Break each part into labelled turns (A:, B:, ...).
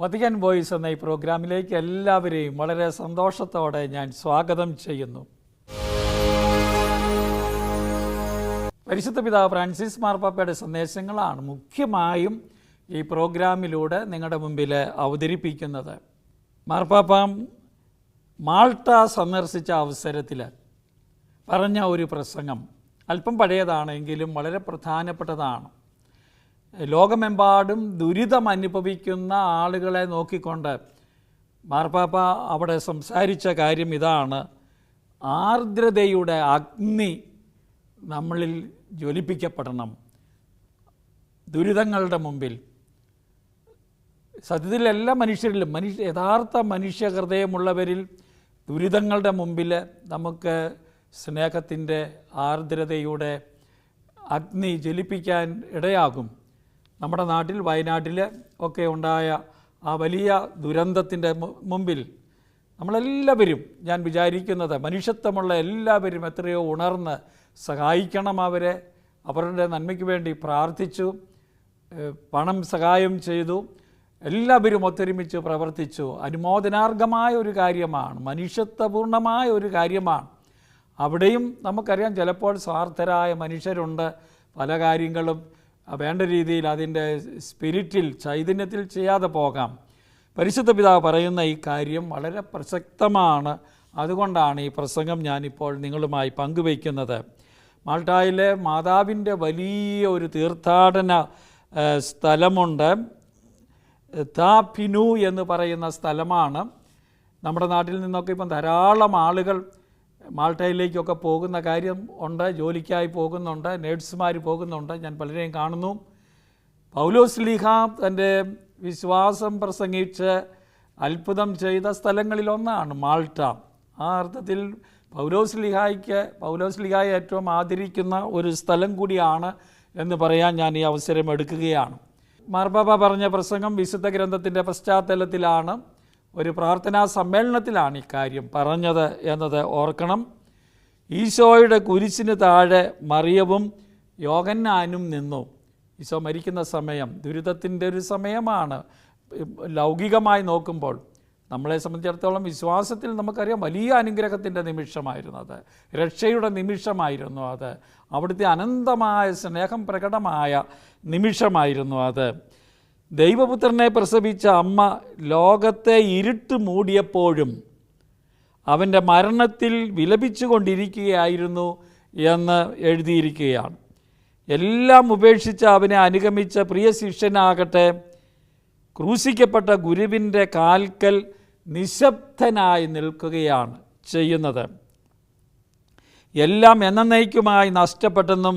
A: Vatican voice എന്ന ഈ പ്രോഗ്രാമിലേക്ക് എല്ലാവരെയും വളരെ സന്തോഷത്തോടെ ഞാൻ സ്വാഗതം ചെയ്യുന്നു. പരിശുദ്ധ പിതാവ് ഫ്രാൻസിസ് മാർപ്പാപ്പയുടെ സന്ദേശങ്ങളാണ് മുഖ്യമായും ഈ പ്രോഗ്രാമിലൂടെ നിങ്ങളുടെ മുമ്പിൽ അവതരിപ്പിക്കുന്നത്. മാർപ്പാപ്പ മാൾട്ട സന്ദർശിച്ച അവസരത്തിൽ പറഞ്ഞ ഒരു പ്രസംഗം അല്പം പഴയതാണെങ്കിലും വളരെ പ്രധാനപ്പെട്ടതാണ്. ലോകമെമ്പാടും ദുരിതം അനുഭവിക്കുന്ന ആളുകളെ നോക്കിക്കൊണ്ട് മാർപ്പാപ്പ അവിടെ സംസാരിച്ച കാര്യം ഇതാണ്: ആർദ്രതയുടെ അഗ്നി നമ്മളിൽ ജ്വലിപ്പിക്കപ്പെടണം. ദുരിതങ്ങളുടെ മുമ്പിൽ സത്യത്തിൽ എല്ലാ മനുഷ്യരിലും യഥാർത്ഥ മനുഷ്യ ഹൃദയമുള്ളവരിൽ ദുരിതങ്ങളുടെ മുമ്പിൽ നമുക്ക് സ്നേഹത്തിൻ്റെ ആർദ്രതയുടെ അഗ്നി ജ്വലിപ്പിക്കാൻ ഇടയാകും. നമ്മുടെ നാട്ടിൽ വയനാട്ടിൽ ഒക്കെ ഉണ്ടായ ആ വലിയ ദുരന്തത്തിൻ്റെ മുമ്പിൽ നമ്മളെല്ലാവരും, ഞാൻ വിചാരിക്കുന്നത് മനുഷ്യത്വമുള്ള എല്ലാവരും എത്രയോ ഉണർന്ന് സഹായിക്കണം. അവരുടെ നന്മയ്ക്ക് വേണ്ടി പ്രാർത്ഥിച്ചു, പണം സഹായം ചെയ്തു, എല്ലാവരും ഒത്തൊരുമിച്ച് പ്രവർത്തിച്ചു. അനുമോദനാർഹമായ ഒരു കാര്യമാണ്, മനുഷ്യത്വപൂർണമായ ഒരു കാര്യമാണ്. അവിടെയും നമുക്കറിയാം ചിലപ്പോൾ സ്വാർത്ഥരായ മനുഷ്യരുണ്ട്. പല കാര്യങ്ങളും വേണ്ട രീതിയിൽ അതിൻ്റെ സ്പിരിറ്റിൽ, ചൈതന്യത്തിൽ ചെയ്യാതെ പോകാം. പരിശുദ്ധ പിതാവ് പറയുന്ന ഈ കാര്യം വളരെ പ്രസക്തമാണ്. അതുകൊണ്ടാണ് ഈ പ്രസംഗം ഞാനിപ്പോൾ നിങ്ങളുമായി പങ്കുവയ്ക്കുന്നത്. മാൾട്ടായിലെ മാതാവിൻ്റെ വലിയ ഒരു തീർത്ഥാടന സ്ഥലമുണ്ട്. താപിനു എന്ന് പറയുന്ന സ്ഥലമാണ്. നമ്മുടെ നാട്ടിൽ നിന്നൊക്കെ ഇപ്പം ധാരാളം ആളുകൾ മാൾട്ടയിലേക്കൊക്കെ പോകുന്ന കാര്യം ഉണ്ട്. ജോലിക്കായി പോകുന്നുണ്ട്, നേഴ്സുമാർ പോകുന്നുണ്ട്. ഞാൻ പലരെയും കാണുന്നു. പൗലോസ്ലീഹ തൻ്റെ വിശ്വാസം പ്രസംഗിച്ച് അത്ഭുതം ചെയ്ത സ്ഥലങ്ങളിലൊന്നാണ് മാൾട്ട. ആ അർത്ഥത്തിൽ പൗലോസ്ലീഹായെ ഏറ്റവും ആദരിക്കുന്ന ഒരു സ്ഥലം കൂടിയാണ് എന്ന് പറയാൻ ഞാൻ ഈ അവസരം എടുക്കുകയാണ്. മാർപ്പാപ്പ പറഞ്ഞ പ്രസംഗം വിശുദ്ധ ഗ്രന്ഥത്തിൻ്റെ പശ്ചാത്തലത്തിലാണ്. ഒരു പ്രാർത്ഥനാ സമ്മേളനത്തിലാണ് ഇക്കാര്യം പറഞ്ഞത് എന്നത് ഓർക്കണം. ഈശോയുടെ കുരിശിന് താഴെ മറിയവും യോഹന്നാനും നിന്നു. ഈശോ മരിക്കുന്ന സമയം ദുരിതത്തിൻ്റെ ഒരു സമയമാണ്. ലൗകികമായി നോക്കുമ്പോൾ നമ്മളെ സംബന്ധിച്ചിടത്തോളം വിശ്വാസത്തിൽ നമുക്കറിയാം വലിയ അനുഗ്രഹത്തിൻ്റെ നിമിഷമായിരുന്നു അത്, രക്ഷയുടെ നിമിഷമായിരുന്നു അത്, അവിടുത്തെ അനന്തമായ സ്നേഹം പ്രകടമായ നിമിഷമായിരുന്നു അത്. ദൈവപുത്രനെ പ്രസവിച്ച അമ്മ ലോകത്തെ ഇരുട്ട് മൂടിയപ്പോഴും അവൻ്റെ മരണത്തിൽ വിലപിച്ചു കൊണ്ടിരിക്കുകയായിരുന്നു എന്ന് എഴുതിയിരിക്കുകയാണ്. എല്ലാം ഉപേക്ഷിച്ച് അവനെ അനുഗമിച്ച പ്രിയ ശിഷ്യനാകട്ടെ ക്രൂശിക്കപ്പെട്ട ഗുരുവിൻ്റെ കാൽക്കൽ നിശബ്ദനായി നിൽക്കുകയാണ് ചെയ്യുന്നത്. എല്ലാം എന്നേക്കുമായി നഷ്ടപ്പെട്ടെന്നും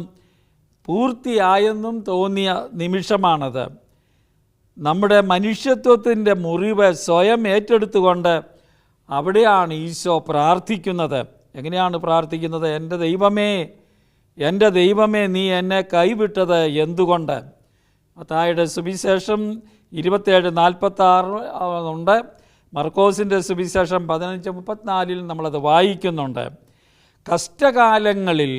A: പൂർത്തിയായെന്നും തോന്നിയ നിമിഷമാണത്. നമ്മുടെ മനുഷ്യത്വത്തിൻ്റെ മുറിവ് സ്വയം ഏറ്റെടുത്തുകൊണ്ട് അവിടെയാണ് ഈശോ പ്രാർത്ഥിക്കുന്നത്. എങ്ങനെയാണ് പ്രാർത്ഥിക്കുന്നത്? എൻ്റെ ദൈവമേ നീ എന്നെ കൈവിട്ടത് എന്തുകൊണ്ട്? മത്തായിയുടെ സുവിശേഷം 27:46 ഉണ്ട്. മർക്കോസിൻ്റെ സുവിശേഷം 15:34 നമ്മളത് വായിക്കുന്നുണ്ട്. കഷ്ടകാലങ്ങളിൽ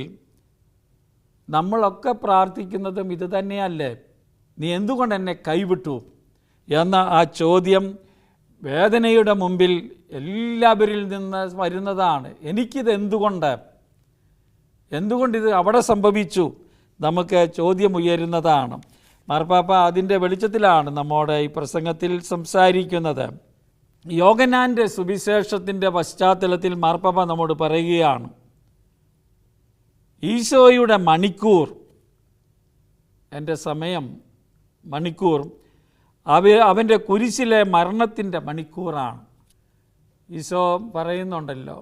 A: നമ്മളൊക്കെ പ്രാർത്ഥിക്കുന്നതും ഇത് തന്നെയല്ലേ? നീ എന്തുകൊണ്ട് എന്നെ കൈവിട്ടു എന്ന ആ ചോദ്യം വേദനയുടെ മുമ്പിൽ എല്ലാവരിൽ നിന്ന് വരുന്നതാണ്. എനിക്കിത് എന്തുകൊണ്ടിത് അവിടെ സംഭവിച്ചു? നമുക്ക് ചോദ്യം ഉയരുന്നതാണ്. മാർപ്പാപ്പ അതിൻ്റെ വെളിച്ചത്തിലാണ് നമ്മോട് ഈ പ്രസംഗത്തിൽ സംസാരിക്കുന്നത്. യോഹന്നാൻ്റെ സുവിശേഷത്തിൻ്റെ പശ്ചാത്തലത്തിൽ മാർപ്പാപ്പ നമ്മോട് പറയുകയാണ്, ഈശോയുടെ മണിക്കൂർ, എൻ്റെ സമയം മണിക്കൂർ അവൻ്റെ കുരിശിലെ മരണത്തിൻ്റെ മണിക്കൂറാണ്. ഈശോ പറയുന്നുണ്ടല്ലോ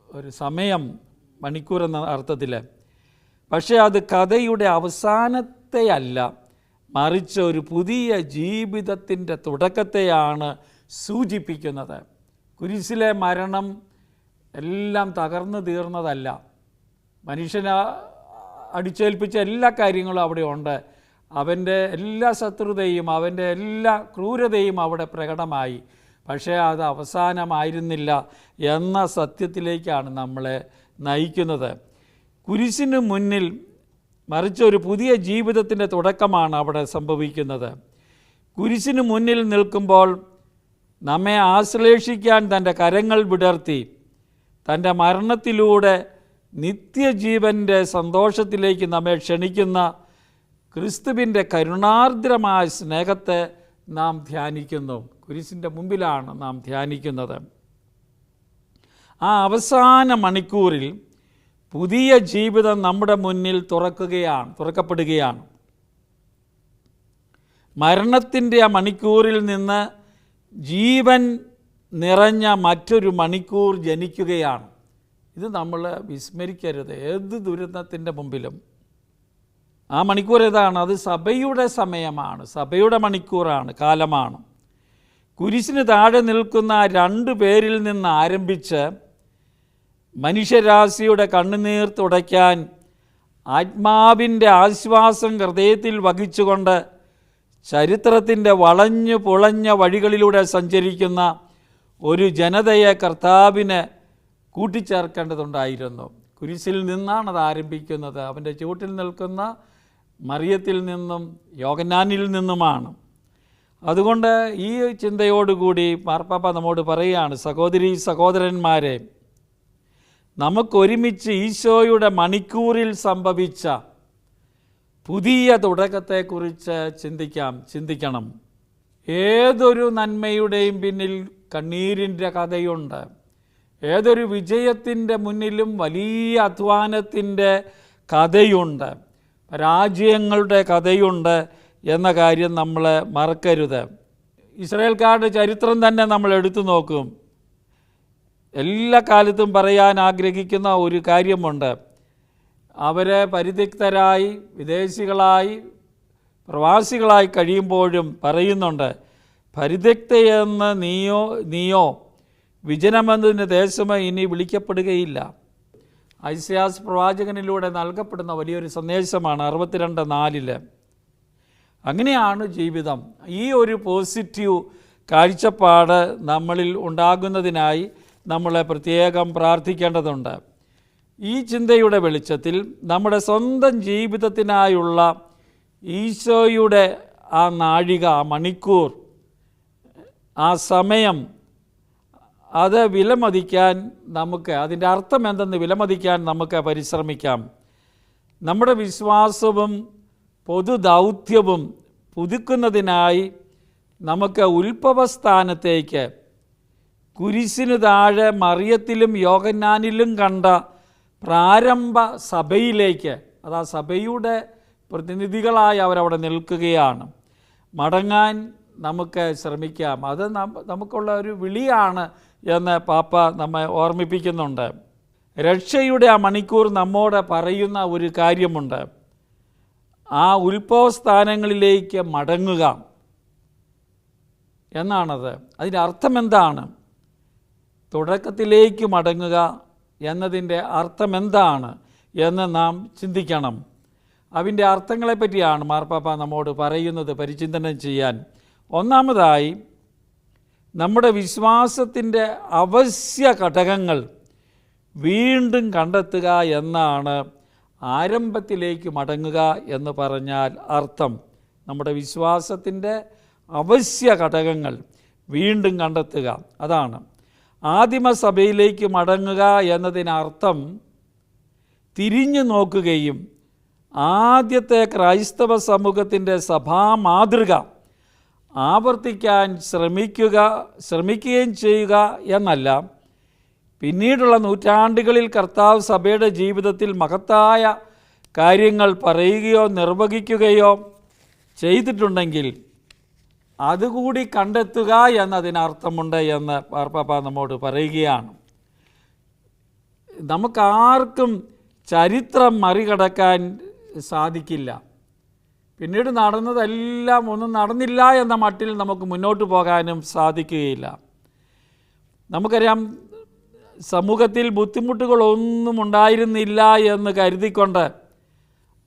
A: ഒരു സമയം, മണിക്കൂർ എന്ന അർത്ഥത്തിൽ. പക്ഷേ അത് കഥയുടെ അവസാനത്തെയല്ല, മറിച്ച് ഒരു പുതിയ ജീവിതത്തിൻ്റെ തുടക്കത്തെയാണ് സൂചിപ്പിക്കുന്നത്. കുരിശിലെ മരണം എല്ലാം തകർന്നു തീർന്നതല്ല. മനുഷ്യനെ അടിച്ചേൽപ്പിച്ച എല്ലാ കാര്യങ്ങളും അവിടെ ഉണ്ട്. അവൻ്റെ എല്ലാ ശത്രുതയും അവൻ്റെ എല്ലാ ക്രൂരതയും അവിടെ പ്രകടമായി. പക്ഷേ അത് അവസാനമായിരുന്നില്ല എന്ന സത്യത്തിലേക്കാണ് നമ്മളെ നയിക്കുന്നത്. കുരിശിന് മുന്നിൽ മറിച്ച് ഒരു പുതിയ ജീവിതത്തിൻ്റെ തുടക്കമാണ് അവിടെ സംഭവിക്കുന്നത്. കുരിശിന് മുന്നിൽ നിൽക്കുമ്പോൾ നമ്മെ ആശ്ലേഷിക്കാൻ തൻ്റെ കരങ്ങൾ വിടർത്തി തൻ്റെ മരണത്തിലൂടെ നിത്യജീവൻ്റെ സന്തോഷത്തിലേക്ക് നമ്മെ ക്ഷണിക്കുന്ന ക്രിസ്തുവിൻ്റെ കരുണാർദ്രമായ സ്നേഹത്തെ നാം ധ്യാനിക്കുന്നു. കുരിശിൻ്റെ മുമ്പിലാണ് നാം ധ്യാനിക്കുന്നത്. ആ അവസാന മണിക്കൂറിൽ പുതിയ ജീവിതം നമ്മുടെ മുന്നിൽ തുറക്കപ്പെടുകയാണ്. മരണത്തിൻ്റെ ആ മണിക്കൂറിൽ നിന്ന് ജീവൻ നിറഞ്ഞ മറ്റൊരു മണിക്കൂർ ജനിക്കുകയാണ്. ഇത് നമ്മൾ വിസ്മരിക്കരുത് ഏത് ദുരന്തത്തിൻ്റെ മുമ്പിലും. ആ മണിക്കൂർ ഏതാണ്? അത് സഭയുടെ സമയമാണ്, സഭയുടെ മണിക്കൂറാണ്, കാലമാണ്. കുരിശിന് താഴെ നിൽക്കുന്ന 2 പേരിൽ നിന്ന് ആരംഭിച്ച് മനുഷ്യരാശിയുടെ കണ്ണുനീർ തുടയ്ക്കാൻ ആത്മാവിൻ്റെ ആശ്വാസം ഹൃദയത്തിൽ വഹിച്ചുകൊണ്ട് ചരിത്രത്തിൻ്റെ വളഞ്ഞു പുളഞ്ഞ വഴികളിലൂടെ സഞ്ചരിക്കുന്ന ഒരു ജനതയെ കർത്താവിന് കൂട്ടിച്ചേർക്കേണ്ടതുണ്ടായിരുന്നു. കുരിശിൽ നിന്നാണ് അത് ആരംഭിക്കുന്നത്. അവൻ്റെ ചുവട്ടിൽ നിൽക്കുന്ന മറിയത്തിൽ നിന്നും യോഹന്നാനിൽ നിന്നുമാണ്. അതുകൊണ്ട് ഈ ചിന്തയോടുകൂടി മാർപ്പാപ്പ നമ്മോട് പറയുകയാണ്, സഹോദരീ സഹോദരന്മാരെ, നമുക്കൊരുമിച്ച് ഈശോയുടെ മണിക്കൂറിൽ സംഭവിച്ച പുതിയ തുടക്കത്തെക്കുറിച്ച് ചിന്തിക്കണം. ഏതൊരു നന്മയുടെയും പിന്നിൽ കണ്ണീരിൻ്റെ കഥയുണ്ട്. ഏതൊരു വിജയത്തിൻ്റെ മുന്നിലും വലിയ അധ്വാനത്തിൻ്റെ കഥയുണ്ട്, പരാജയങ്ങളുടെ കഥയുണ്ട് എന്ന കാര്യം നമ്മൾ മറക്കരുത്. ഇസ്രായേൽക്കാരുടെ ചരിത്രം തന്നെ നമ്മൾ എടുത്തു നോക്കും. എല്ലാ കാലത്തും പറയാൻ ആഗ്രഹിക്കുന്ന ഒരു കാര്യമുണ്ട്. അവരെ പരിത്യക്തരായി വിദേശികളായി പ്രവാസികളായി കഴിയുമ്പോഴും പറയുന്നുണ്ട്, പരിത്യക്തയെന്ന് നീയോ വിജനമെന്നതിന് ദേശമേ ഇനി വിളിക്കപ്പെടുകയില്ല. ഐസയാസ് പ്രവാചകനിലൂടെ നൽകപ്പെടുന്ന വലിയൊരു സന്ദേശമാണ് 62:4. അങ്ങനെയാണ് ജീവിതം. ഈ ഒരു പോസിറ്റീവ് കാഴ്ചപ്പാട് നമ്മളിൽ ഉണ്ടാകുന്നതിനായി നമ്മളെ പ്രത്യേകം പ്രാർത്ഥിക്കേണ്ടതുണ്ട്. ഈ ചിന്തയുടെ വെളിച്ചത്തിൽ നമ്മുടെ സ്വന്തം ജീവിതത്തിനായുള്ള ഈശോയുടെ ആ നാഴിക, ആ മണിക്കൂർ, ആ സമയം, അത് വിലമതിക്കാൻ നമുക്ക്, അതിൻ്റെ അർത്ഥം എന്തെന്ന് വിലമതിക്കാൻ നമുക്ക് പരിശ്രമിക്കാം. നമ്മുടെ വിശ്വാസവും പൊതുദൗത്യവും പുതുക്കുന്നതിനായി നമുക്ക് ഉത്ഭവസ്ഥാനത്തേക്ക്, കുരിശിന് താഴെ മറിയത്തിലും യോഹന്നാനിലും കണ്ട പ്രാരംഭ സഭയിലേക്ക്, അതാ സഭയുടെ പ്രതിനിധികളായി അവരവിടെ നിൽക്കുകയാണ്, മടങ്ങാൻ നമുക്ക് ശ്രമിക്കാം. അത് നമുക്കുള്ള ഒരു വിളിയാണ് എന്ന് പാപ്പ നമ്മെ ഓർമ്മിപ്പിക്കുന്നുണ്ട്. രക്ഷയുടെ ആ മണിക്കൂർ നമ്മോട് പറയുന്ന ഒരു കാര്യമുണ്ട്. ആ ഉത്ഭവസ്ഥാനങ്ങളിലേക്ക് മടങ്ങുക എന്നാണത്. അതിൻ്റെ അർത്ഥം എന്താണ്? തുടക്കത്തിലേക്ക് മടങ്ങുക എന്നതിൻ്റെ അർത്ഥം എന്താണ് എന്ന് നാം ചിന്തിക്കണം. അതിൻ്റെ അർത്ഥങ്ങളെപ്പറ്റിയാണ് മാർപ്പാപ്പ നമ്മോട് പറയുന്നത് പരിചിന്തനം ചെയ്യാൻ. ഒന്നാമതായി, നമ്മുടെ വിശ്വാസത്തിൻ്റെ അവശ്യ ഘടകങ്ങൾ വീണ്ടും കണ്ടെത്തുക എന്നാണ് ആരംഭത്തിലേക്ക് മടങ്ങുക എന്ന് പറഞ്ഞാൽ അർത്ഥം. നമ്മുടെ വിശ്വാസത്തിൻ്റെ അവശ്യ ഘടകങ്ങൾ വീണ്ടും കണ്ടെത്തുക, അതാണ്. ആദിമസഭയിലേക്ക് മടങ്ങുക എന്നതിനർത്ഥം തിരിഞ്ഞു നോക്കുകയും ആദ്യത്തെ ക്രൈസ്തവ സമൂഹത്തിൻ്റെ സഭാ മാതൃക ആവർത്തിക്കാൻ ശ്രമിക്കുകയും ചെയ്യുക എന്നല്ല. പിന്നീടുള്ള നൂറ്റാണ്ടുകളിൽ കർത്താവ് സഭയുടെ ജീവിതത്തിൽ മഹത്തായ കാര്യങ്ങൾ പറയുകയോ നിർവഹിക്കുകയോ ചെയ്തിട്ടുണ്ടെങ്കിൽ അതുകൂടി കണ്ടെത്തുക എന്നതിനർത്ഥമുണ്ട് എന്ന് മാർപ്പാപ്പ നമ്മോട് പറയുകയാണ്. നമുക്കാർക്കും ചരിത്രം മറികടക്കാൻ സാധിക്കില്ല. പിന്നീട് നടന്നതെല്ലാം ഒന്നും നടന്നില്ല എന്ന മട്ടിൽ നമുക്ക് മുന്നോട്ട് പോകാനും സാധിക്കുകയില്ല. നമുക്കറിയാം, സമൂഹത്തിൽ ബുദ്ധിമുട്ടുകളൊന്നും ഉണ്ടായിരുന്നില്ല എന്ന് കരുതിക്കൊണ്ട്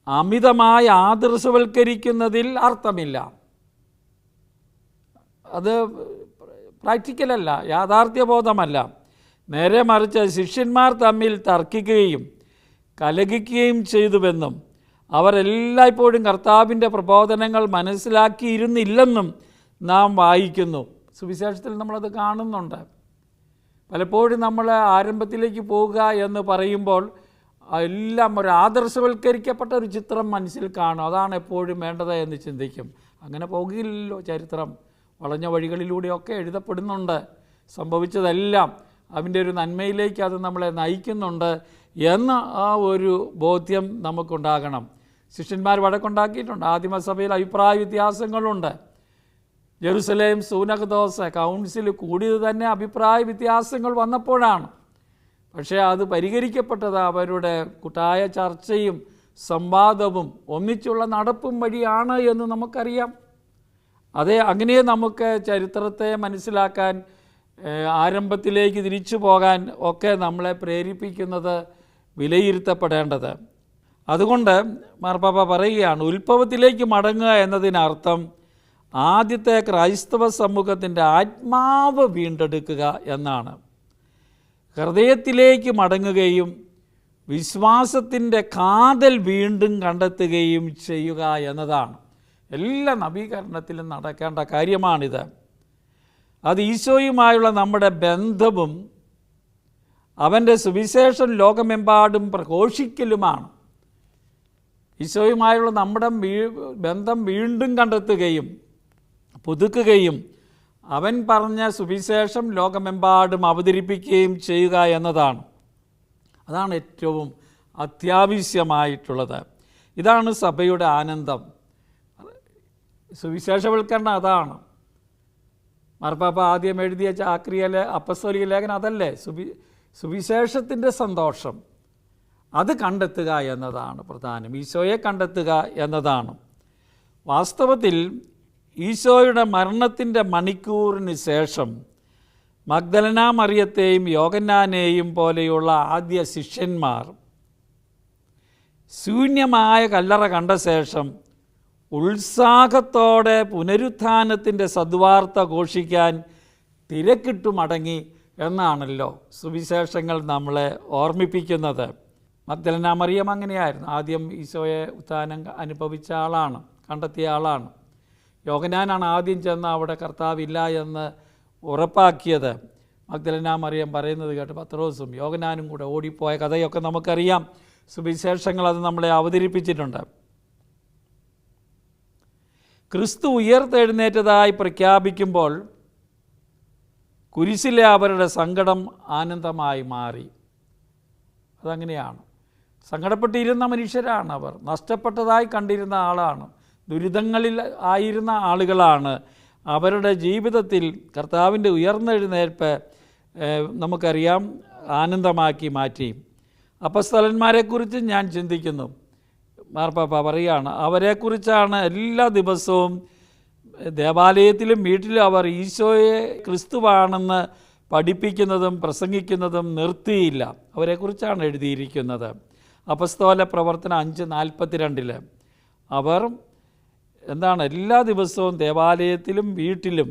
A: അമിതമായി ആദർശവൽക്കരിക്കുന്നതിൽ അർത്ഥമില്ല. അത് പ്രാക്ടിക്കലല്ല, യാഥാർത്ഥ്യബോധമല്ല. നേരെ മറിച്ച് ശിഷ്യന്മാർ തമ്മിൽ തർക്കിക്കുകയും കലഹിക്കുകയും ചെയ്തുവെന്നും അവരെല്ലായ്പ്പോഴും കർത്താവിൻ്റെ പ്രബോധനങ്ങൾ മനസ്സിലാക്കിയിരുന്നില്ലെന്നും നാം വായിക്കുന്നു. സുവിശേഷത്തിൽ നമ്മളത് കാണുന്നുണ്ട്. പലപ്പോഴും നമ്മൾ ആരംഭത്തിലേക്ക് പോവുക എന്ന് പറയുമ്പോൾ എല്ലാം ഒരു ആദർശവൽക്കരിക്കപ്പെട്ട ഒരു ചിത്രം മനസ്സിൽ കാണും. അതാണ് എപ്പോഴും വേണ്ടത് എന്ന് ചിന്തിക്കും. അങ്ങനെ പോകില്ലല്ലോ. ചരിത്രം വളഞ്ഞ വഴികളിലൂടെയൊക്കെ എഴുതപ്പെടുന്നുണ്ട്. സംഭവിച്ചതെല്ലാം അവൻ്റെ ഒരു നന്മയിലേക്ക് അത് നമ്മളെ നയിക്കുന്നുണ്ട് എന്ന ആ ഒരു ബോധ്യം നമുക്കുണ്ടാകണം. ശിഷ്യന്മാർ വഴക്കുണ്ടാക്കിയിട്ടുണ്ട്. ആദിമസഭയിൽ അഭിപ്രായ വ്യത്യാസങ്ങളുണ്ട്. ജെറുസലേം സൂനകദോസ് കൗൺസിൽ കൂടിയത് തന്നെ അഭിപ്രായ വ്യത്യാസങ്ങൾ വന്നപ്പോഴാണ്. പക്ഷേ അത് പരിഹരിക്കപ്പെട്ടത് അവരുടെ കൂട്ടായ ചർച്ചയും സംവാദവും ഒന്നിച്ചുള്ള നടപ്പും വഴിയാണ് എന്ന് നമുക്കറിയാം. അങ്ങനെ നമുക്ക് ചരിത്രത്തെ മനസ്സിലാക്കാൻ, ആരംഭത്തിലേക്ക് തിരിച്ചു പോകാൻ ഒക്കെ നമ്മളെ പ്രേരിപ്പിക്കുന്നത് വിലയിരുത്തപ്പെടേണ്ടത്. അതുകൊണ്ട് മാർപ്പാപ്പ പറയുകയാണ്, ഉത്ഭവത്തിലേക്ക് മടങ്ങുക എന്നതിനർത്ഥം ആദ്യത്തെ ക്രൈസ്തവ സമൂഹത്തിൻ്റെ ആത്മാവ് വീണ്ടെടുക്കുക എന്നാണ്. ഹൃദയത്തിലേക്ക് മടങ്ങുകയും വിശ്വാസത്തിൻ്റെ കാതൽ വീണ്ടും കണ്ടെത്തുകയും ചെയ്യുക എന്നതാണ് എല്ലാ നവീകരണത്തിലും നടക്കേണ്ട കാര്യമാണിത്. അത് ഈശോയുമായുള്ള നമ്മുടെ ബന്ധവും അവൻ്റെ സുവിശേഷം ലോകമെമ്പാടും പ്രഘോഷിക്കലുമാണ്. ഈശോയുമായുള്ള നമ്മുടെ ബന്ധം വീണ്ടും കണ്ടെത്തുകയും പുതുക്കുകയും അവൻ പറഞ്ഞ സുവിശേഷം ലോകമെമ്പാടും അവതരിപ്പിക്കുകയും ചെയ്യുക എന്നതാണ്. അതാണ് ഏറ്റവും അത്യാവശ്യമായിട്ടുള്ളത്. ഇതാണ് സഭയുടെ ആനന്ദം. സുവിശേഷവൽക്കരണം അതാണ്. മാർപ്പാപ്പ ആദ്യം എഴുതിയ അപ്പസ്തോലിക ലേഖനം അതല്ലേ? സുവിശേഷത്തിൻ്റെ സന്തോഷം അത് കണ്ടെത്തുക എന്നതാണ് പ്രധാനം. ഈശോയെ കണ്ടെത്തുക എന്നതാണ്. വാസ്തവത്തിൽ ഈശോയുടെ മരണത്തിൻ്റെ മണിക്കൂറിന് ശേഷം മഗ്ദലന മറിയത്തെയും യോഹന്നാനെയും പോലെയുള്ള ആദ്യ ശിഷ്യന്മാർ ശൂന്യമായ കല്ലറ കണ്ട ശേഷം ഉത്സാഹത്തോടെ പുനരുത്ഥാനത്തിൻ്റെ സദ്വാർത്ത ഘോഷിക്കാൻ തിരക്കിട്ടു മടങ്ങി എന്നാണല്ലോ സുവിശേഷങ്ങൾ നമ്മളെ ഓർമ്മിപ്പിക്കുന്നത്. മഗ്ദലന മറിയം അങ്ങനെയായിരുന്നു. ആദ്യം ഈശോയെ ഉത്ഥാനം അനുഭവിച്ച ആളാണ്, കണ്ടെത്തിയ ആളാണ്. യോഹന്നാനാണ് ആദ്യം ചെന്ന് അവിടെ കർത്താവില്ല എന്ന് ഉറപ്പാക്കിയത്. മഗ്ദലന മറിയം പറയുന്നത് കേട്ട് പത്രോസും യോഹന്നാനും കൂടെ ഓടിപ്പോയ കഥയൊക്കെ നമുക്കറിയാം. സുവിശേഷങ്ങൾ അത് നമ്മളെ അവതരിപ്പിച്ചിട്ടുണ്ട്. ക്രിസ്തു ഉയർത്തെഴുന്നേറ്റതായി പ്രഖ്യാപിക്കുമ്പോൾ കുരിശിലെ അവരുടെ സങ്കടം ആനന്ദമായി മാറി. അതങ്ങനെയാണ്. സങ്കടപ്പെട്ടിരുന്ന മനുഷ്യരാണ് അവർ. നഷ്ടപ്പെട്ടതായി കണ്ടിരുന്ന ആളാണ്. ദുരിതങ്ങളിൽ ആയിരുന്ന ആളുകളാണ്. അവരുടെ ജീവിതത്തിൽ കർത്താവിൻ്റെ ഉയർന്നെഴുന്നേൽപ്പ് നമുക്കറിയാം ആനന്ദമാക്കി മാറ്റി. അപ്പസ്തലന്മാരെക്കുറിച്ച് ഞാൻ ചിന്തിക്കുന്നു. മാർപ്പാപ്പ പറയുകയാണ്, അവരെക്കുറിച്ചാണ് എല്ലാ ദിവസവും ദേവാലയത്തിലും വീട്ടിലും അവർ ഈശോയെ ക്രിസ്തുവാണെന്ന് പഠിപ്പിക്കുന്നതും പ്രസംഗിക്കുന്നതും നിർത്തിയില്ല. അവരെക്കുറിച്ചാണ് എഴുതിയിരിക്കുന്നത്. അപ്പസ്തോല പ്രവർത്തനം 5:42 അവർ എല്ലാ ദിവസവും ദേവാലയത്തിലും വീട്ടിലും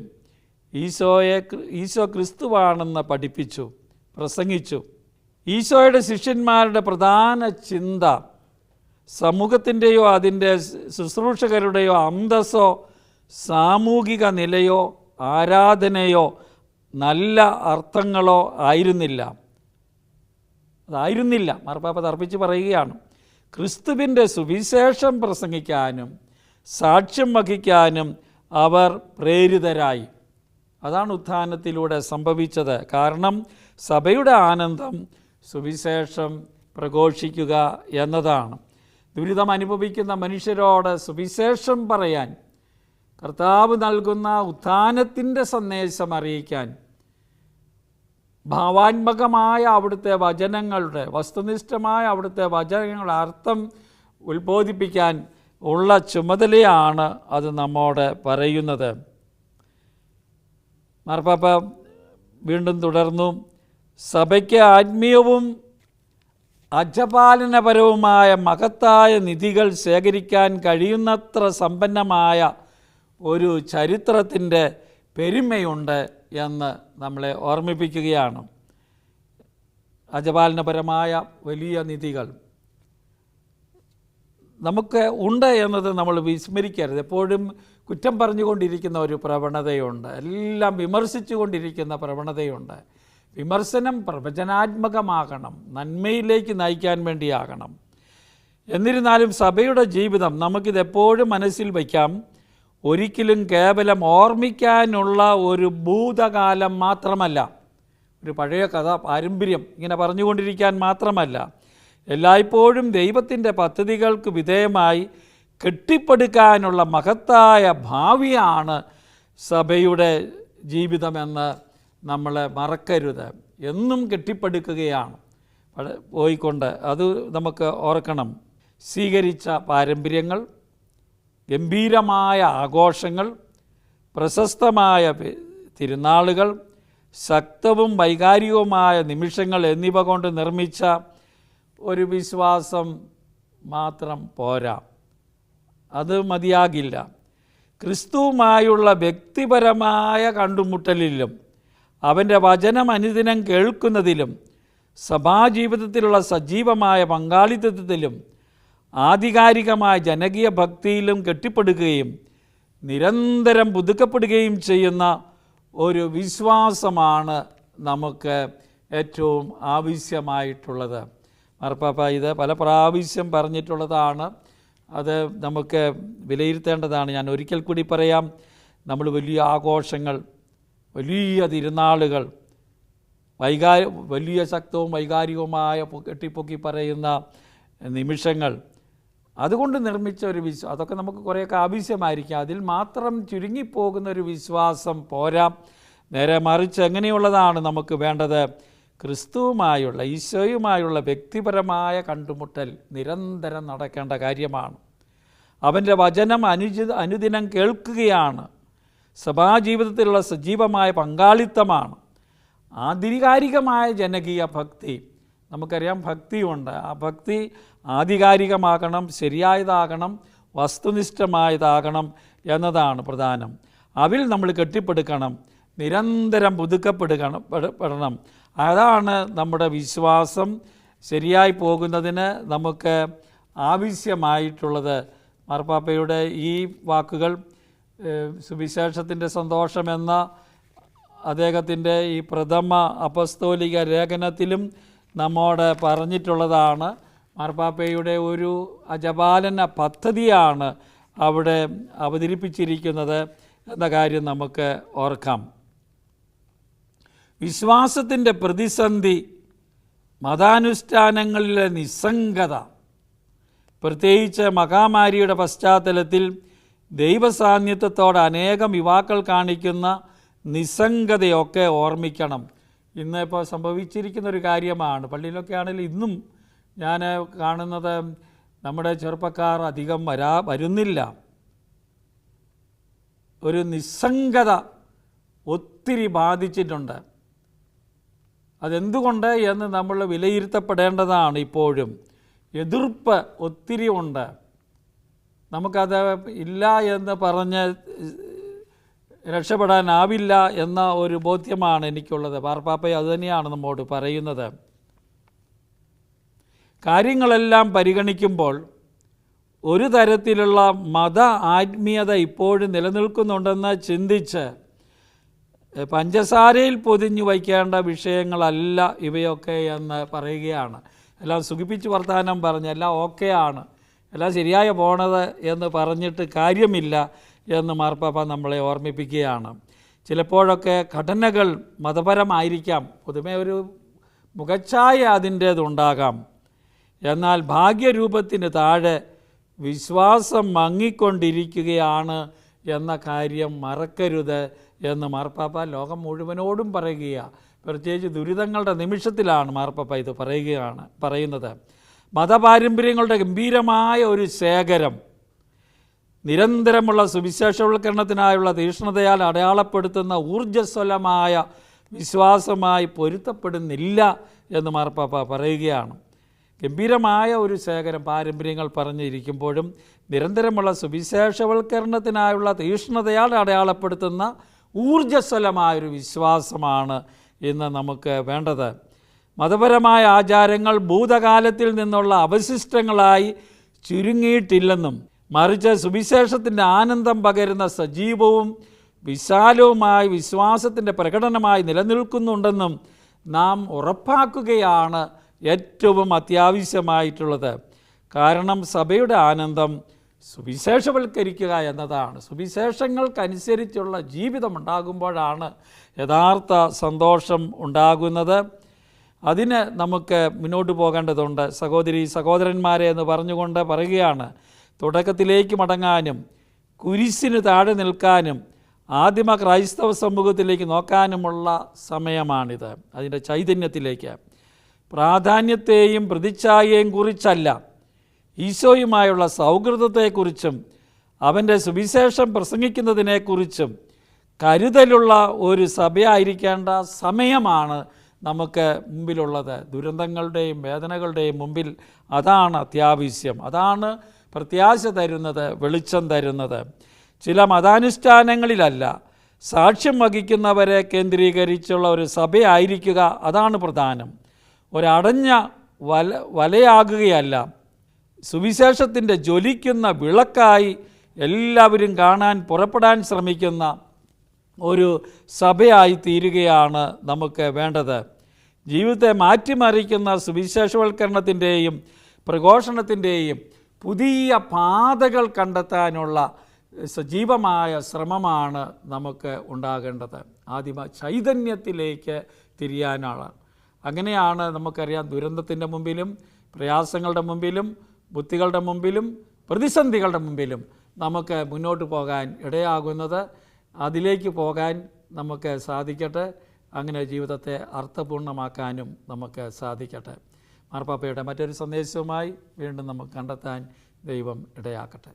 A: ഈശോ ക്രിസ്തുവാണെന്ന് പഠിപ്പിച്ചു, പ്രസംഗിച്ചു. ഈശോയുടെ ശിഷ്യന്മാരുടെ പ്രധാന ചിന്ത സമൂഹത്തിൻ്റെയോ അതിൻ്റെ ശുശ്രൂഷകരുടെയോ അന്തസ്സോ സാമൂഹിക നിലയോ ആരാധനയോ നല്ല അർത്ഥങ്ങളോ അതായിരുന്നില്ല. മാർപ്പാപ്പ തർപ്പിച്ച് പറയുകയാണ്, ക്രിസ്തുവിൻ്റെ സുവിശേഷം പ്രസംഗിക്കാനും സാക്ഷ്യം വഹിക്കാനും അവർ പ്രേരിതരായി. അതാണ് ഉത്ഥാനത്തിലൂടെ സംഭവിച്ചത്. കാരണം സഭയുടെ ആനന്ദം സുവിശേഷം പ്രഘോഷിക്കുക എന്നതാണ്. ദുരിതം അനുഭവിക്കുന്ന മനുഷ്യരോട് സുവിശേഷം പറയാൻ, കർത്താവ് നൽകുന്ന ഉത്ഥാനത്തിൻ്റെ സന്ദേശം അറിയിക്കാൻ, ഭാവാത്മകമായ അവിടുത്തെ വചനങ്ങളുടെ വസ്തുനിഷ്ഠമായ അവിടുത്തെ വചനങ്ങളുടെ അർത്ഥം ഉത്ബോധിപ്പിക്കാൻ ഉള്ള ചുമതലയാണ് അത് നമ്മോട് പറയുന്നത്. മാർപ്പാപ്പ വീണ്ടും തുടർന്നു, സഭയ്ക്ക് ആത്മീയവും അജപാലനപരവുമായ മഹത്തായ നിധികൾ ശേഖരിക്കാൻ കഴിയുന്നത്ര സമ്പന്നമായ ഒരു ചരിത്രത്തിൻ്റെ പെരുമയുണ്ട് എന്ന് നമ്മളെ ഓർമ്മിപ്പിക്കുകയാണ്. അജപാലനപരമായ വലിയ നിധികൾ നമുക്ക് ഉണ്ട് എന്നത് നമ്മൾ വിസ്മരിക്കരുത്. എപ്പോഴും കുറ്റം പറഞ്ഞുകൊണ്ടിരിക്കുന്ന ഒരു പ്രവണതയുണ്ട്, എല്ലാം വിമർശിച്ചു കൊണ്ടിരിക്കുന്ന പ്രവണതയുണ്ട്. വിമർശനം പ്രവചനാത്മകമാകണം, നന്മയിലേക്ക് നയിക്കാൻ വേണ്ടിയാകണം. എന്നിരുന്നാലും സഭയുടെ ജീവിതം നമുക്കിതെപ്പോഴും മനസ്സിൽ വയ്ക്കാം, ഒരിക്കലും കേവലം ഓർമ്മിക്കാനുള്ള ഒരു ഭൂതകാലം മാത്രമല്ല, ഒരു പഴയ കഥ പാരമ്പര്യം ഇങ്ങനെ പറഞ്ഞുകൊണ്ടിരിക്കാൻ മാത്രമല്ല, എല്ലായ്പ്പോഴും ദൈവത്തിൻ്റെ പദ്ധതികൾക്ക് വിധേയമായി കെട്ടിപ്പടുക്കാനുള്ള മഹത്തായ ഭാവിയാണ് സഭയുടെ ജീവിതമെന്ന് നമ്മൾ മറക്കരുത്. എന്നും കെട്ടിപ്പടുക്കുകയാണ് പോയിക്കൊണ്ട്, അത് നമുക്ക് ഓർക്കണം. സ്വീകരിച്ച പാരമ്പര്യങ്ങൾ, ഗംഭീരമായ ആഘോഷങ്ങൾ, പ്രശസ്തമായ തിരുനാളുകൾ, ശക്തവും വൈകാരികവുമായ നിമിഷങ്ങൾ എന്നിവ കൊണ്ട് നിർമ്മിച്ച ഒരു വിശ്വാസം മാത്രം പോരാ, അത് മതിയാകില്ല. ക്രിസ്തുവുമായുള്ള വ്യക്തിപരമായ കണ്ടുമുട്ടലിലും അവൻ്റെ വചനം അനുദിനം കേൾക്കുന്നതിലും സഭാജീവിതത്തിലുള്ള സജീവമായ പങ്കാളിത്തത്തിലും ആധികാരികമായ ജനകീയ ഭക്തിയിലും കെട്ടിപ്പടുകയും നിരന്തരം പുതുക്കപ്പെടുകയും ചെയ്യുന്ന ഒരു വിശ്വാസമാണ് നമുക്ക് ഏറ്റവും ആവശ്യമായിട്ടുള്ളത്. മാർപ്പാപ്പ ഇത് പല പ്രാവശ്യം പറഞ്ഞിട്ടുള്ളതാണ്, അത് നമുക്ക് വിലയിരുത്തേണ്ടതാണ്. ഞാൻ ഒരിക്കൽ കൂടി പറയാം, നമ്മൾ വലിയ ആഘോഷങ്ങൾ, വലിയ തിരുനാളുകൾ, വലിയ ശക്തവും വൈകാരികവുമായ കെട്ടിപ്പൊക്കി പറയുന്ന നിമിഷങ്ങൾ, അതുകൊണ്ട് നിർമ്മിച്ച ഒരു അതൊക്കെ നമുക്ക് കുറേയൊക്കെ ആവശ്യമായിരിക്കാം. അതിൽ മാത്രം ചുരുങ്ങിപ്പോകുന്ന ഒരു വിശ്വാസം പോരാ. നേരെ മറിച്ച് എങ്ങനെയുള്ളതാണ് നമുക്ക് വേണ്ടത്? ക്രിസ്തുവുമായുള്ള, ഈശോയുമായുള്ള വ്യക്തിപരമായ കണ്ടുമുട്ടൽ നിരന്തരം നടക്കേണ്ട കാര്യമാണ്. അവൻ്റെ വചനം അനുദിനം കേൾക്കുകയാണ്. സഭാജീവിതത്തിലുള്ള സജീവമായ പങ്കാളിത്തമാണ്. ആധികാരികമായ ജനകീയ ഭക്തി, നമുക്കറിയാം ഭക്തിയുണ്ട്. ആ ഭക്തി ആധികാരികമാകണം, ശരിയായതാകണം, വസ്തുനിഷ്ഠമായതാകണം എന്നതാണ് പ്രധാനം. അതിൽ നമ്മൾ കെട്ടിപ്പടുക്കണം, നിരന്തരം പുതുക്കപ്പെടണം. അതാണ് നമ്മുടെ വിശ്വാസം ശരിയായി പോകുന്നതിന് നമുക്ക് ആവശ്യമായിട്ടുള്ളത്. മാർപ്പാപ്പയുടെ ഈ വാക്കുകൾ സുവിശേഷത്തിൻ്റെ സന്തോഷമെന്ന അദ്ദേഹത്തിൻ്റെ ഈ പ്രഥമ അപ്പസ്തോലിക ലേഖനത്തിലും നമ്മോട് പറഞ്ഞിട്ടുള്ളതാണ്. മാർപ്പാപ്പയുടെ ഒരു അജപാലന പദ്ധതിയാണ് അവിടെ അവതരിപ്പിച്ചിരിക്കുന്നത് എന്ന കാര്യം നമുക്ക് ഓർക്കാം. വിശ്വാസത്തിൻ്റെ പ്രതിസന്ധി, മതാനുഷ്ഠാനങ്ങളിലെ നിസ്സംഗത, പ്രത്യേകിച്ച് മഹാമാരിയുടെ പശ്ചാത്തലത്തിൽ ദൈവസാന്നിധ്യത്തോടെ അനേകം യുവാക്കൾ കാണിക്കുന്ന നിസ്സംഗതയൊക്കെ ഓർമ്മിക്കണം. ഇന്നിപ്പോൾ സംഭവിച്ചിരിക്കുന്നൊരു കാര്യമാണ്. പള്ളിയിലൊക്കെ ആണെങ്കിലും ഇന്നും ഞാൻ കാണുന്നത് നമ്മുടെ ചെറുപ്പക്കാർ അധികം വരുന്നില്ല. ഒരു നിസ്സംഗത ഒത്തിരി ബാധിച്ചിട്ടുണ്ട്. അതെന്തുകൊണ്ട് എന്ന് നമ്മൾ വിലയിരുത്തപ്പെടേണ്ടതാണ്. ഇപ്പോഴും എതിർപ്പ് ഒത്തിരി ഉണ്ട്. നമുക്കത് ഇല്ല എന്ന് പറഞ്ഞ് രക്ഷപ്പെടാനാവില്ല എന്ന ഒരു ബോധ്യമാണ് എനിക്കുള്ളത്. മാർപ്പാപ്പ അതുതന്നെയാണ് നമ്മോട് പറയുന്നത്. കാര്യങ്ങളെല്ലാം പരിഗണിക്കുമ്പോൾ ഒരു തരത്തിലുള്ള മത ആത്മീയത ഇപ്പോഴും നിലനിൽക്കുന്നുണ്ടെന്ന് ചിന്തിച്ച് പഞ്ചസാരയിൽ പൊതിഞ്ഞു വയ്ക്കേണ്ട വിഷയങ്ങളല്ല ഇവയൊക്കെ എന്ന് പറയുകയാണ്. എല്ലാം സുഖിപ്പിച്ച് വർത്തമാനം പറഞ്ഞ് എല്ലാം ഓക്കെയാണ്, എല്ലാം ശരിയായ പോണത് എന്ന് പറഞ്ഞിട്ട് കാര്യമില്ല എന്ന് മാർപ്പാപ്പ നമ്മളെ ഓർമ്മിപ്പിക്കുകയാണ്. ചിലപ്പോഴൊക്കെ ഘടനകൾ മതപരമായിരിക്കാം, പൊതുവെ ഒരു മുഖച്ഛായ അതിൻ്റേതുണ്ടാകാം. എന്നാൽ ഭാഗ്യരൂപത്തിന് താഴെ വിശ്വാസം മങ്ങിക്കൊണ്ടിരിക്കുകയാണ് എന്ന കാര്യം മറക്കരുത് എന്ന് മാർപ്പാപ്പ ലോകം മുഴുവനോടും പറയുകയാണ്. പ്രത്യേകിച്ച് ദുരിതങ്ങളുടെ നിമിഷത്തിലാണ് മാർപ്പാപ്പ ഇത് പറയുന്നത്. മതപാരമ്പര്യങ്ങളുടെ ഗംഭീരമായ ഒരു ശേഖരം നിരന്തരമുള്ള സുവിശേഷവൽക്കരണത്തിനായുള്ള തീക്ഷ്ണതയാൽ അടയാളപ്പെടുത്തുന്ന ഊർജ്ജസ്വലമായ വിശ്വാസമായി പൊരുത്തപ്പെടുന്നില്ല എന്ന് മാർപ്പാപ്പ പറയുകയാണ്. ഗംഭീരമായ ഒരു ശേഖരം പാരമ്പര്യങ്ങൾ പറഞ്ഞിരിക്കുമ്പോഴും നിരന്തരമുള്ള സുവിശേഷവൽക്കരണത്തിനായുള്ള തീക്ഷ്ണതയാൽ അടയാളപ്പെടുത്തുന്ന ഊർജ്ജസ്വലമായൊരു വിശ്വാസമാണ് ഇന്ന് നമുക്ക് വേണ്ടത്. മതപരമായ ആചാരങ്ങൾ ഭൂതകാലത്തിൽ നിന്നുള്ള അവശിഷ്ടങ്ങളായി ചുരുങ്ങിയിട്ടില്ലെന്നും മറിച്ച് സുവിശേഷത്തിൻ്റെ ആനന്ദം പകരുന്ന സജീവവും വിശാലവുമായ വിശ്വാസത്തിൻ്റെ പ്രകടനമായി നിലനിൽക്കുന്നുണ്ടെന്നും നാം ഉറപ്പാക്കുകയാണ് ഏറ്റവും അത്യാവശ്യമായിട്ടുള്ളത്. കാരണം സഭയുടെ ആനന്ദം സുവിശേഷവൽക്കരിക്കുക എന്നതാണ്. സുവിശേഷങ്ങൾക്കനുസരിച്ചുള്ള ജീവിതം ഉണ്ടാകുമ്പോഴാണ് യഥാർത്ഥ സന്തോഷം ഉണ്ടാകുന്നത്. അതിന് നമുക്ക് മുന്നോട്ട് പോകേണ്ടതുണ്ട്. സഹോദരി സഹോദരന്മാരെ എന്ന് പറഞ്ഞുകൊണ്ട് പറയുകയാണ്, തുടക്കത്തിലേക്ക് മടങ്ങാനും കുരിശിന് താഴെ നിൽക്കാനും ആദിമ ക്രൈസ്തവ സമൂഹത്തിലേക്ക് നോക്കാനുമുള്ള സമയമാണിത്. അതിൻ്റെ ചൈതന്യത്തിലേക്ക്, പ്രാധാന്യത്തെയും പ്രതിച്ഛായയെയും കുറിച്ചല്ല, ഈശോയുമായുള്ള സൗഹൃദത്തെക്കുറിച്ചും അവൻ്റെ സുവിശേഷം പ്രസംഗിക്കുന്നതിനെക്കുറിച്ചും കരുതലുള്ള ഒരു സഭയായിരിക്കേണ്ട സമയമാണ് നമുക്ക് മുമ്പിലുള്ളത്. ദുരന്തങ്ങളുടെയും വേദനകളുടെയും മുമ്പിൽ അതാണ് അത്യാവശ്യം, അതാണ് പ്രത്യാശ തരുന്നത്, വെളിച്ചം തരുന്നത്. ചില മതാനുഷ്ഠാനങ്ങളിലല്ല, സാക്ഷ്യം വഹിക്കുന്നവരെ കേന്ദ്രീകരിച്ചുള്ള ഒരു സഭയായിരിക്കുക, അതാണ് പ്രധാനം. ഒരടഞ്ഞ വലയാകുകയല്ല, സുവിശേഷത്തിൻ്റെ ജ്വലിക്കുന്ന വിളക്കായി എല്ലാവരും കാണാൻ പുറപ്പെടാൻ ശ്രമിക്കുന്ന ഒരു സഭയായി തീരുകയാണ് നമുക്ക് വേണ്ടത്. ജീവിതത്തെ മാറ്റിമറിക്കുന്ന സുവിശേഷവൽക്കരണത്തിൻ്റെയും പ്രഘോഷണത്തിൻ്റെയും പുതിയ പാതകൾ കണ്ടെത്താനുള്ള സജീവമായ ശ്രമമാണ് നമുക്ക് ഉണ്ടാകേണ്ടത്. ആദിമ ചൈതന്യത്തിലേക്ക് തിരിയാനാണ്. അങ്ങനെയാണ് നമുക്കറിയാം, ദുരന്തത്തിൻ്റെ മുമ്പിലും പ്രയാസങ്ങളുടെ മുമ്പിലും ബുദ്ധികളുടെ മുമ്പിലും പ്രതിസന്ധികളുടെ മുമ്പിലും നമുക്ക് മുന്നോട്ട് പോകാൻ ഇടയാകുന്നത്. അതിലേക്ക് പോകാൻ നമുക്ക് സാധിക്കട്ടെ. അങ്ങനെ ജീവിതത്തെ അർത്ഥപൂർണ്ണമാക്കാനും നമുക്ക് സാധിക്കട്ടെ. മാർപ്പാപ്പയുടെ മറ്റൊരു സന്ദേശവുമായി വീണ്ടും നമുക്ക് കണ്ടെത്താൻ ദൈവം ഇടയാക്കട്ടെ.